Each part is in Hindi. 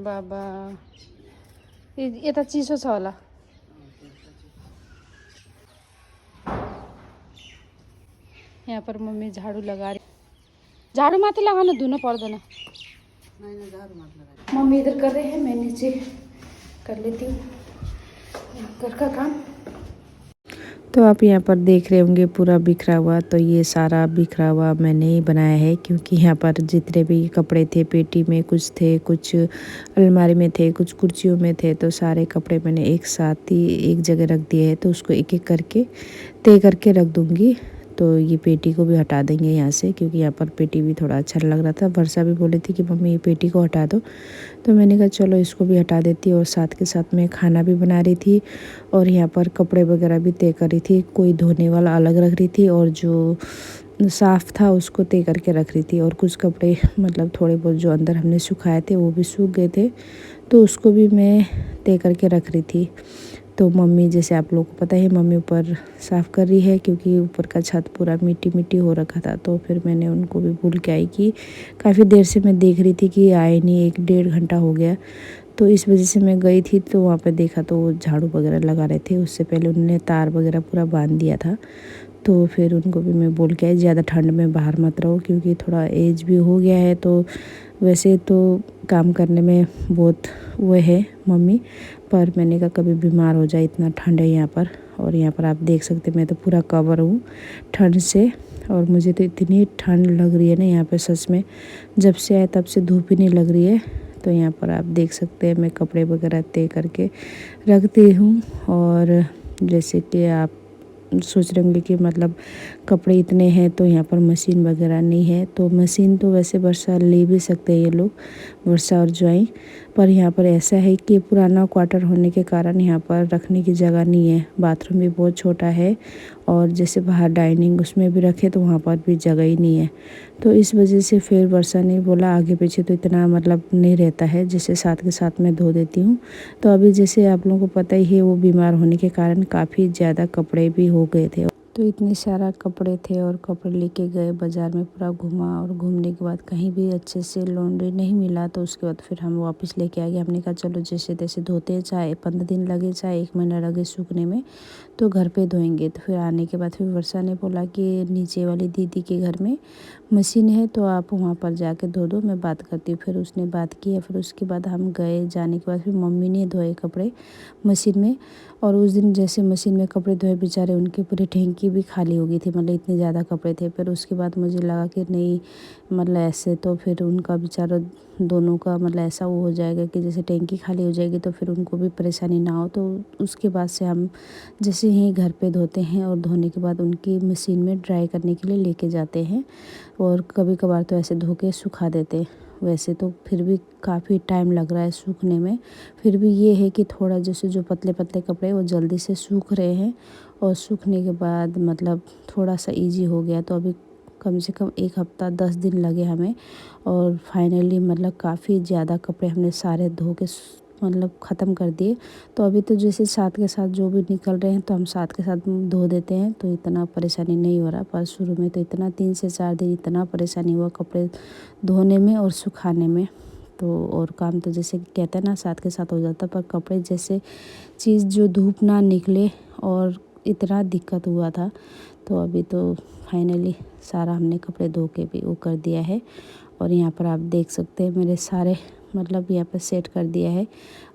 बाबा ये तो चीज़ छ होला। यहाँ पर मम्मी झाड़ू लगा रही। झाड़ू माथे लगाना धुना पर्दैन। मम्मी इधर कर रहे हैं, मैं नीचे कर लेती हूँ घर का काम। तो आप यहाँ पर देख रहे होंगे पूरा बिखरा हुआ, तो ये सारा बिखरा हुआ मैंने ही बनाया है, क्योंकि यहाँ पर जितने भी कपड़े थे पेटी में कुछ थे, कुछ अलमारी में थे, कुछ कुर्सियों में थे, तो सारे कपड़े मैंने एक साथ ही एक जगह रख दिए हैं। तो उसको एक एक करके तय करके रख दूँगी। तो ये पेटी को भी हटा देंगे यहाँ से, क्योंकि यहाँ पर पेटी भी थोड़ा अच्छा लग रहा था। वर्षा भी बोली थी कि मम्मी ये पेटी को हटा दो, तो मैंने कहा चलो इसको भी हटा देती। और साथ के साथ मैं खाना भी बना रही थी और यहाँ पर कपड़े वगैरह भी तय कर रही थी। कोई धोने वाला अलग रख रही थी और जो साफ़ था उसको तय करके रख रही थी। और कुछ कपड़े मतलब थोड़े बहुत जो अंदर हमने सुखाए थे वो भी सूख गए थे, तो उसको भी मैं तय करके रख रही थी। तो मम्मी, जैसे आप लोगों को पता है, मम्मी ऊपर साफ़ कर रही है, क्योंकि ऊपर का छत पूरा मिट्टी मिट्टी हो रखा था। तो फिर मैंने उनको भी भूल के आई कि काफ़ी देर से मैं देख रही थी कि आए नहीं, 1-1.5 घंटा हो गया। तो इस वजह से मैं गई थी, तो वहाँ पे देखा तो वो झाड़ू वगैरह लगा रहे थे। उससे पहले उन्होंने तार वगैरह पूरा बांध दिया था। तो फिर उनको भी मैं बोल के आई ज़्यादा ठंड में बाहर मत रहो, क्योंकि थोड़ा एज भी हो गया है। तो वैसे तो काम करने में बहुत वो है मम्मी, पर मैंने कहा कभी बीमार हो जाए, इतना ठंड है यहाँ पर। और यहाँ पर आप देख सकते मैं तो पूरा कवर हूँ ठंड से, और मुझे तो इतनी ठंड लग रही है ना यहाँ पे, सच में जब से आए तब से धूप ही नहीं लग रही है। तो यहाँ पर आप देख सकते हैं मैं कपड़े वगैरह तय करके रखती हूँ। और जैसे कि आप सोच रहे होंगे कि मतलब कपड़े इतने हैं तो यहाँ पर मशीन वगैरह नहीं है, तो मशीन तो वैसे वर्षा ले भी सकते हैं ये लोग, वर्षा और ज्वाई। पर यहाँ पर ऐसा है कि पुराना क्वार्टर होने के कारण यहाँ पर रखने की जगह नहीं है। बाथरूम भी बहुत छोटा है, और जैसे बाहर डाइनिंग उसमें भी रखे तो वहाँ पर भी जगह ही नहीं है। तो इस वजह से फिर वर्षा ने बोला आगे पीछे तो इतना मतलब नहीं रहता है, जैसे साथ के साथ मैं धो देती हूँ। तो अभी जैसे आप लोगों को पता ही है, वो बीमार होने के कारण काफ़ी ज़्यादा कपड़े भी हो गए थे। तो इतने सारा कपड़े थे और कपड़े लेके गए बाज़ार में, पूरा घुमा, और घूमने के बाद कहीं भी अच्छे से लॉन्ड्री नहीं मिला। तो उसके बाद फिर हम वापस लेके आ गए। हमने कहा चलो जैसे तैसे धोते हैं, चाहे 15 दिन लगे चाहे 1 महीना लगे सूखने में, तो घर पे धोएंगे। तो फिर आने के बाद फिर वर्षा ने बोला कि नीचे वाली दीदी के घर में मशीन है, तो आप वहाँ पर जाके धो दो, मैं बात करती हूँ। फिर उसने बात की है। फिर उसके बाद हम गए, जाने के बाद फिर मम्मी ने धोए कपड़े मशीन में। और उस दिन जैसे मशीन में कपड़े धोए, बेचारे उनकी पूरी टंकी भी खाली हो गई थी, मतलब इतने ज़्यादा कपड़े थे। फिर उसके बाद मुझे लगा कि नहीं, मतलब ऐसे तो फिर उनका बेचारा दोनों का मतलब ऐसा वो हो जाएगा कि जैसे टंकी खाली हो जाएगी तो फिर उनको भी परेशानी ना हो। तो उसके बाद से हम जैसे ही घर पे धोते हैं, और धोने के बाद उनकी मशीन में ड्राई करने के लिए लेके जाते हैं, और कभी कभार तो ऐसे धो के सुखा देते हैं। वैसे तो फिर भी काफ़ी टाइम लग रहा है सूखने में, फिर भी ये है कि थोड़ा जैसे जो पतले पतले कपड़े वो जल्दी से सूख रहे हैं, और सूखने के बाद मतलब थोड़ा सा इजी हो गया। तो अभी कम से कम 1 हफ्ता 10 दिन लगे हमें, और फाइनली मतलब काफ़ी ज़्यादा कपड़े हमने सारे धो के मतलब ख़त्म कर दिए। तो अभी तो जैसे साथ के साथ जो भी निकल रहे हैं तो हम साथ के साथ धो देते हैं, तो इतना परेशानी नहीं हो रहा। पर शुरू में तो इतना 3 से 4 दिन इतना परेशानी हुआ कपड़े धोने में और सुखाने में। तो और काम तो जैसे कहते हैं ना साथ के साथ हो जाता, पर कपड़े जैसे चीज़ जो धूप ना निकले, और इतना दिक्कत हुआ था। तो अभी तो फाइनली सारा हमने कपड़े धो के भी वो कर दिया है। और यहाँ पर आप देख सकते हैं मेरे सारे मतलब यहाँ पर सेट कर दिया है।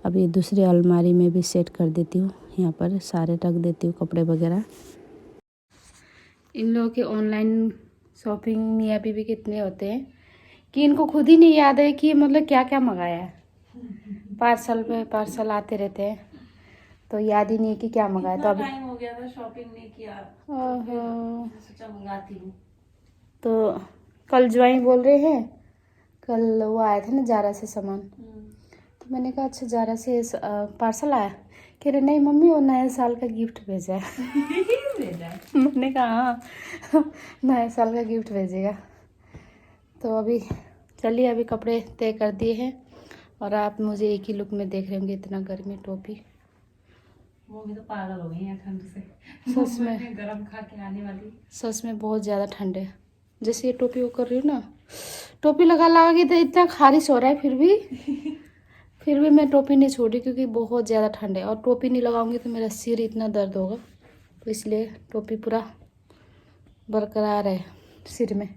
अब ये दूसरे अलमारी में भी सेट कर देती हूँ, यहाँ पर सारे रख देती हूँ कपड़े वगैरह। इन लोगों के ऑनलाइन शॉपिंग मियाँ बीवी कितने होते हैं कि इनको खुद ही नहीं याद है कि मतलब क्या क्या मंगाया है। पार्सल पे पार्सल आते रहते हैं, तो याद ही नहीं है कि क्या मंगाया। तो अभी टाइम हो गया था शॉपिंग नहीं किया, ओहो, सोचा मंगाती हूँ। तो कल ज्वाइन बोल रहे हैं, कल वो आए थे ना जारा से सामान, तो मैंने कहा अच्छा जारा से पार्सल आया। कह रहे नहीं मम्मी वो नए साल का गिफ्ट भेजा है। मैंने कहा हाँ नए साल का गिफ्ट भेजेगा। तो अभी चलिए, अभी कपड़े तय कर दिए हैं, और आप मुझे एक ही लुक में देख रहे होंगे, इतना गर्मी टोपी। वो भी तो पागल हो गई है ठंड से, सच में गरम खा के आने वाली। सच में बहुत ज़्यादा ठंड है। जैसे ये टोपी वो कर रही हूँ ना, टोपी लगा लगा के तो इतना खारिश हो रहा है, फिर भी मैं टोपी नहीं छोड़ी क्योंकि बहुत ज़्यादा ठंड है, और टोपी नहीं लगाऊंगी तो मेरा सिर इतना दर्द होगा, तो इसलिए टोपी पूरा बरकरार है सिर में।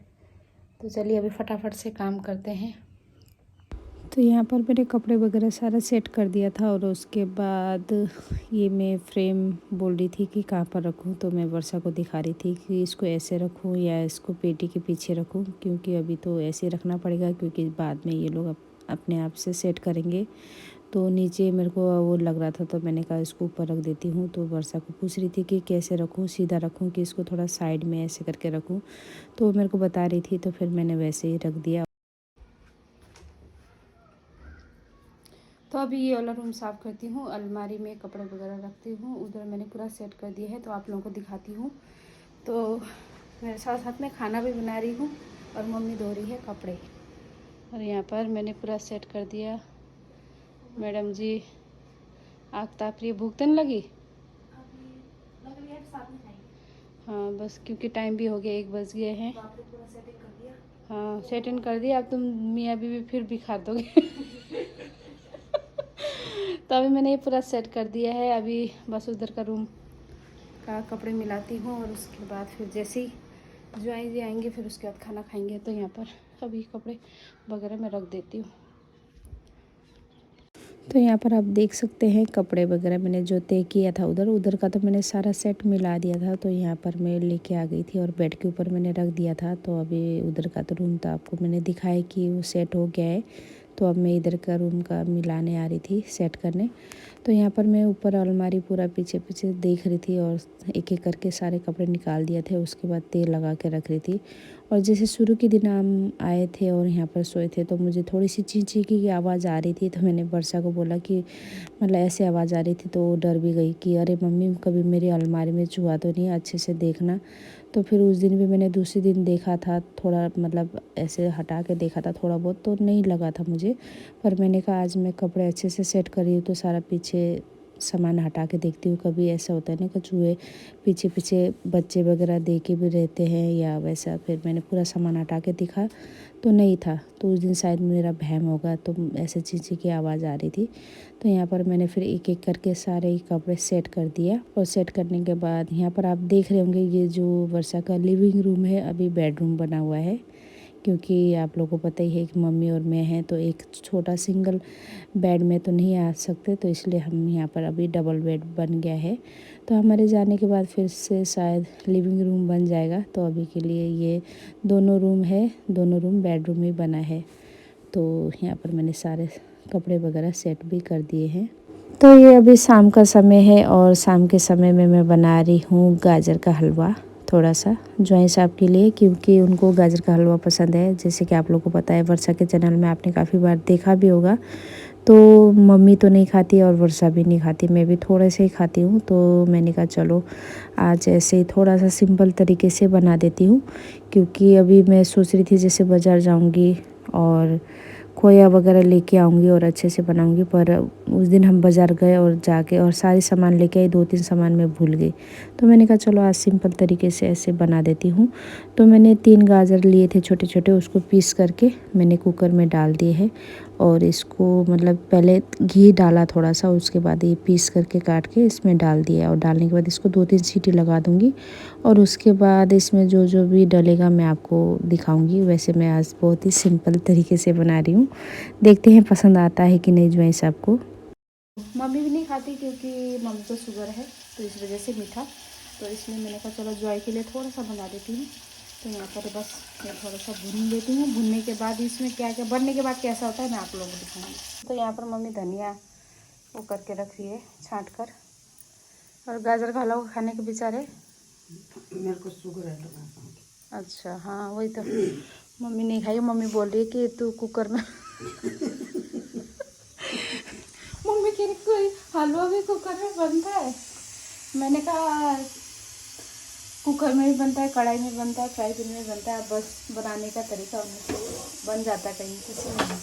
तो चलिए अभी फटाफट से काम करते हैं। तो यहाँ पर मैंने कपड़े वगैरह सारा सेट कर दिया था, और उसके बाद ये मैं फ्रेम बोल रही थी कि कहाँ पर रखूँ, तो मैं वर्षा को दिखा रही थी कि इसको ऐसे रखूँ या इसको पेटी के पीछे रखूँ, क्योंकि अभी तो ऐसे रखना पड़ेगा क्योंकि बाद में ये लोग अपने आप से सेट करेंगे। तो नीचे मेरे को वो लग रहा था, तो मैंने कहा इसको ऊपर रख देती हूँ। तो वर्षा को पूछ रही थी कि कैसे रखूँ, सीधा रखूँ कि इसको थोड़ा साइड में ऐसे करके रखूँ, तो मेरे को बता रही थी, तो फिर मैंने वैसे ही रख दिया। तो अभी ये वाला रूम साफ़ करती हूँ, अलमारी में कपड़े वगैरह रखती हूँ, उधर मैंने पूरा सेट कर दिया है, तो आप लोगों को दिखाती हूँ। तो मेरे साथ साथ में खाना भी बना रही हूँ और मम्मी धो रही है कपड़े। और यहाँ पर मैंने पूरा सेट कर दिया। मैडम जी आग ताप रही है, भूख तो नहीं लगी? हाँ बस, क्योंकि टाइम भी हो गया, 1 बज गए हैं। हाँ सेटिंग कर दिया, अब तुम मियाँ बीवी फिर बिखा दोगे। तो अभी मैंने ये पूरा सेट कर दिया है। अभी बस उधर का रूम का कपड़े मिलाती हूँ, और उसके बाद फिर जैसे ही ज्वाइन जी आएंगे फिर उसके बाद खाना खाएंगे। तो यहाँ पर अभी कपड़े वगैरह मैं रख देती हूँ। तो यहाँ पर आप देख सकते हैं कपड़े वगैरह मैंने जो तय किया था उधर का तो मैंने सारा सेट मिला दिया था। तो यहाँ पर मैं लेके आ गई थी और बेड के ऊपर मैंने रख दिया था। तो अभी उधर का तो रूम था, आपको मैंने दिखाया कि वो सेट हो गया है। तो अब मैं इधर का रूम का मिलाने आ रही थी, सेट करने। तो यहाँ पर मैं ऊपर अलमारी पूरा पीछे पीछे देख रही थी और एक एक करके सारे कपड़े निकाल दिए थे। उसके बाद तेल लगा के रख रही थी। और जैसे शुरू के दिन हम आए थे और यहाँ पर सोए थे, तो मुझे थोड़ी सी चींची की आवाज़ आ रही थी। तो मैंने वर्षा को बोला कि मतलब ऐसे आवाज़ आ रही थी, तो वो डर भी गई कि अरे मम्मी कभी मेरी अलमारी में चूहा तो नहीं, अच्छे से देखना। तो फिर उस दिन भी मैंने दूसरे दिन देखा था, थोड़ा मतलब ऐसे हटा के देखा था थोड़ा बहुत, तो नहीं लगा था मुझे। पर मैंने कहा आज मैं कपड़े अच्छे से सेट कर रही हूँ तो सारा पीछे सामान हटा के देखती हूँ। कभी ऐसा होता है ना कि चूहे पीछे पीछे बच्चे वगैरह दे के भी रहते हैं या वैसा। फिर मैंने पूरा सामान हटा के देखा तो नहीं था। तो उस दिन शायद मेरा वहम होगा, तो ऐसे चींची की आवाज़ आ रही थी। तो यहाँ पर मैंने फिर एक एक करके सारे ही कपड़े सेट कर दिया। और सेट करने के बाद यहाँ पर आप देख रहे होंगे ये जो वर्षा का लिविंग रूम है, अभी बेडरूम बना हुआ है। क्योंकि आप लोगों को पता ही है कि मम्मी और मैं हैं, तो एक छोटा सिंगल बेड में तो नहीं आ सकते, तो इसलिए हम यहाँ पर अभी डबल बेड बन गया है। तो हमारे जाने के बाद फिर से शायद लिविंग रूम बन जाएगा। तो अभी के लिए ये दोनों रूम है, दोनों रूम बेडरूम ही बना है। तो यहाँ पर मैंने सारे कपड़े वगैरह सेट भी कर दिए हैं। तो ये अभी शाम का समय है और शाम के समय में मैं बना रही हूँ गाजर का हलवा, थोड़ा सा ज्वाइन साहब के लिए, क्योंकि उनको गाजर का हलवा पसंद है। जैसे कि आप लोगों को पता है, वर्षा के चैनल में आपने काफ़ी बार देखा भी होगा। तो मम्मी तो नहीं खाती और वर्षा भी नहीं खाती, मैं भी थोड़े से ही खाती हूँ। तो मैंने कहा चलो आज ऐसे ही थोड़ा सा सिंपल तरीके से बना देती हूँ। क्योंकि अभी मैं सोच रही थी जैसे बाज़ार जाऊँगी और खोया वगैरह लेके आऊँगी और अच्छे से बनाऊँगी। पर उस दिन हम बाज़ार गए और जाके और सारे सामान लेके आई, 2-3 सामान मैं भूल गई। तो मैंने कहा चलो आज सिंपल तरीके से ऐसे बना देती हूँ। तो मैंने 3 गाजर लिए थे छोटे छोटे, उसको पीस करके मैंने कुकर में डाल दिए हैं। और इसको मतलब पहले घी डाला थोड़ा सा, उसके बाद ये पीस करके काट के इसमें डाल दिया। और डालने के बाद इसको 2-3 सीटी लगा दूँगी। और उसके बाद इसमें जो जो भी डलेगा मैं आपको दिखाऊंगी। वैसे मैं आज बहुत ही सिंपल तरीके से बना रही हूँ, देखते हैं पसंद आता है कि नहीं ज्वाइन साहब को। मम्मी भी नहीं खाती क्योंकि मम्मी को शुगर है, तो इस वजह से मीठा। तो इसलिए मैंने कहा चलो जॉय के लिए थोड़ा सा बना देती हूँ। तो यहाँ पर बस मैं थोड़ा सा भून लेती हूँ। भूनने के बाद इसमें क्या क्या बनने के बाद कैसा होता है मैं आप लोगों को दिखाऊंगी। तो यहाँ पर मम्मी धनिया वो करके रख रही है छाँट कर। और गाजर का हलवा खाने के बेचारे मेरे को शुगर है तो अच्छा हाँ वही तो मम्मी नहीं खाई। मम्मी बोल रही है कि तू कुकर में मम्मी कह रही कोई हलवा भी कुकर में बनता है। मैंने कहा कुकर में भी बनता है, कढ़ाई में बनता है, फ्राई पैन में बनता है, बस बनाने का तरीका उन्हें बन जाता है कहीं किसी में।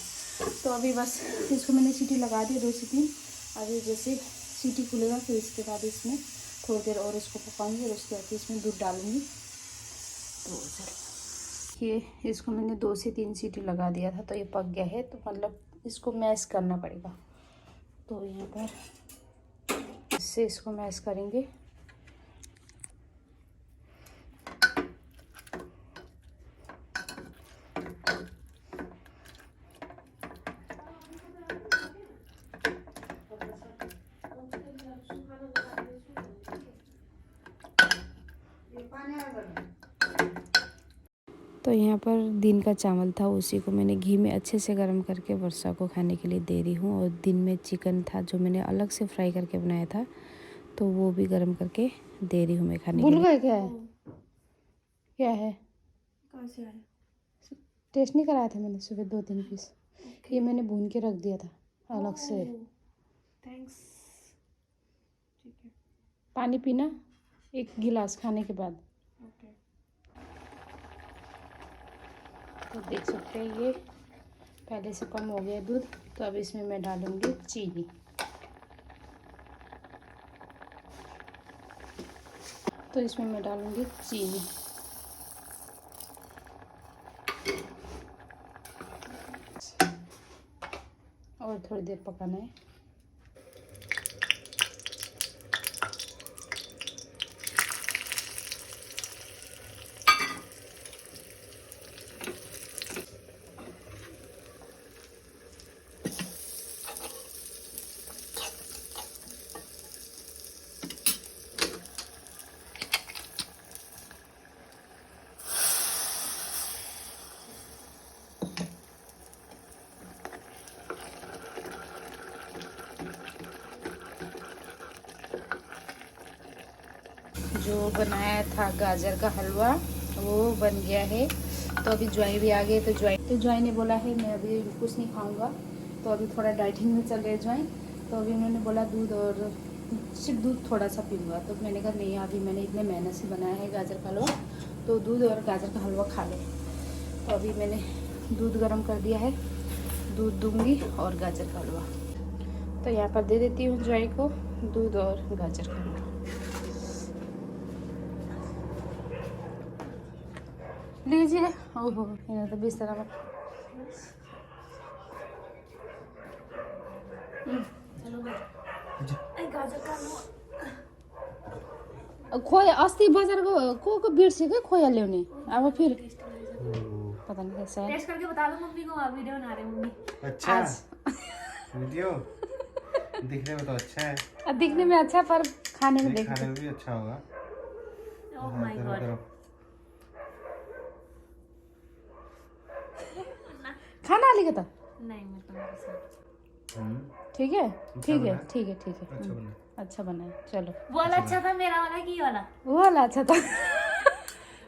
तो अभी बस इसको मैंने सीटी लगा दी 2 से 3। अभी जैसे सीटी खुलेगा फिर इसके बाद इसमें थोड़ी देर और इसको पकाऊंगी और उसके बाद इसमें दूध डालूंगी। तो ये इसको मैंने 2 से 3 सीटी लगा दिया था, तो ये पक गया है। तो मतलब इसको मैश करना पड़ेगा, तो यहाँ पर इससे इसको मैश करेंगे। तो यहाँ पर दिन का चावल था, उसी को मैंने घी में अच्छे से गर्म करके वर्षा को खाने के लिए दे रही हूँ। और दिन में चिकन था जो मैंने अलग से फ्राई करके बनाया था, तो वो भी गर्म करके दे रही हूँ मैं खाने के लिए। भूल गए क्या है? क्या है? कहाँ से आया? टेस्ट नहीं कराया था मैंने सुबह 2-3 पीस। ये मैंने भून के रख दिया था अलग से। थैंक्स। ठीक है। पानी पीना 1 गिलास खाने के बाद। ओके। तो देख सकते हैं ये पहले से कम हो गया दूध। तो अब इसमें मैं डालूंगी चीनी। तो इसमें मैं डालूंगी चीनी। और थोड़ी देर पकाना है। जो बनाया था गाजर का हलवा वो बन गया है। तो अभी ज्वाई भी आ गए। तो ज्वाई ने बोला है मैं अभी कुछ नहीं खाऊंगा। तो अभी थोड़ा डाइटिंग में चल रहे ज्वाई। तो अभी उन्होंने बोला दूध और सिर्फ दूध थोड़ा सा पीऊँगा। तो मैंने कहा नहीं, अभी मैंने इतने मेहनत से बनाया है गाजर का हलवा, तो दूध और गाजर का हलवा खा ले। तो अभी मैंने दूध गर्म कर दिया है, दूध दूंगी और गाजर का हलवा। तो यहाँ पर दे देती हूँ ज्वाई को दूध और गाजर का हलवा। लीजिए। ओहो, इन्हें तो बिस्तर में खोया अस्ति बजार को बिर्से क्या खोया ल्याउने। अब फिर पता नहीं कैसा है। टेस्ट करके बता दो मम्मी को, आप वीडियो बना रहे हैं मम्मी। अच्छा वीडियो दिखने में तो अच्छा है। दिखने में अच्छा पर खाने में खाने में भी अच्छा होगा। Oh my God. खाना अलिकता नहीं मतलब ठीक है, ठीक है, बना? ठीक है, ठीक है। अच्छा बना। अच्छा बना है। चलो वो वाला अच्छा था, मेरा वाला की वाला? वो वाला अच्छा था।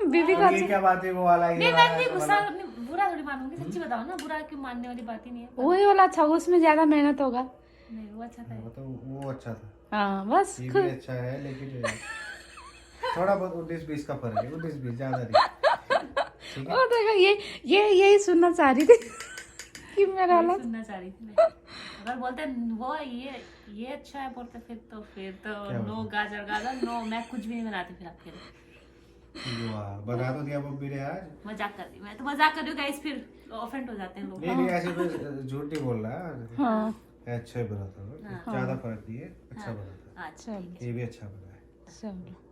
बीबी का ये क्या बात है, वो वाला ये नहीं, वाला मैं नहीं गुस्सा बुरा थोड़ी मानूंगी, सच्ची बताओ ना, बुरा क्यों मानने वाली बात ही नहीं है। वही वाला अच्छा, उसमें ज्यादा मेहनत होगा। नहीं वो अच्छा था। वो तो वो अच्छा था। हाँ बस ये भी अच्छा है लेकिन थोड़ा बहुत 19-20 का फर्क है। 19-20 ज्यादा नहीं। ओ देखो ये यही सुनना चाह रही थी कि मेरा वाला सुनना चाह रही थी मैं। अगर बोलते वो ये अच्छा है बोलते फिर तो नो गाजर नो, मैं कुछ भी नहीं बनाती फिर आपके लिए। वाह, बना तो दिया मम्मी ने आज। मजाक कर रही, मैं तो मजाक कर रही हूँ गाइस, फिर ऑफेंड हो जाते हैं लोग। नहीं ऐसे तो झूठ नहीं बोल रहा। हाँ अच्छा ही बना था, ज्यादा फर्क नहीं है, अच्छा बना था। अच्छा ये भी अच्छा बना है। चलो।